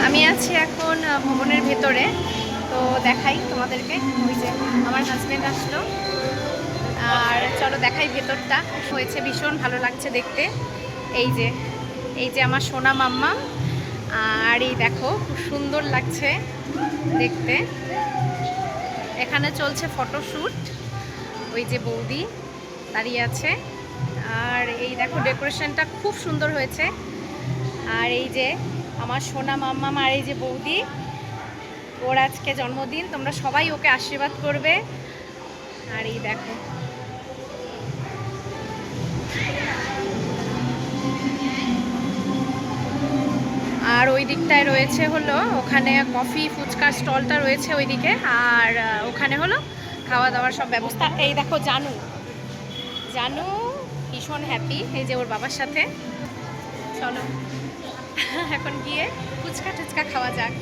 আমি আছি এখন ভবনের ভেতরে, তো দেখাই তোমাদেরকে। ওই যে আমার হাজব্যান্ড আসলো, আর চলো দেখাই ভেতরটা হয়েছে। ভীষণ ভালো লাগছে দেখতে। এই যে আমার সোনা মাম্মা, আর এই দেখো খুব সুন্দর লাগছে দেখতে। এখানে চলছে ফটোশ্যুট, ওই যে বৌদি দাঁড়িয়ে আছে, আর এই দেখো ডেকোরেশনটা খুব সুন্দর হয়েছে। আর এই যে আমার সোনা মাম্মা, আর এই যে বৌদি, ওর আজকে জন্মদিন, তোমরা সবাই ওকে আশীর্বাদ করবে। আর এই দেখো আর ওই দিকটায় রয়েছে হলো, ওখানে কফি ফুচকার স্টলটা রয়েছে ওইদিকে, আর ওখানে হলো খাওয়া দাওয়ার সব ব্যবস্থা। এই দেখো জানু জানু ভীষণ হ্যাপি, এই যে ওর বাবার সাথে। চলো এখন গিয়ে ফুচকা টুচকা খাওয়া যাক।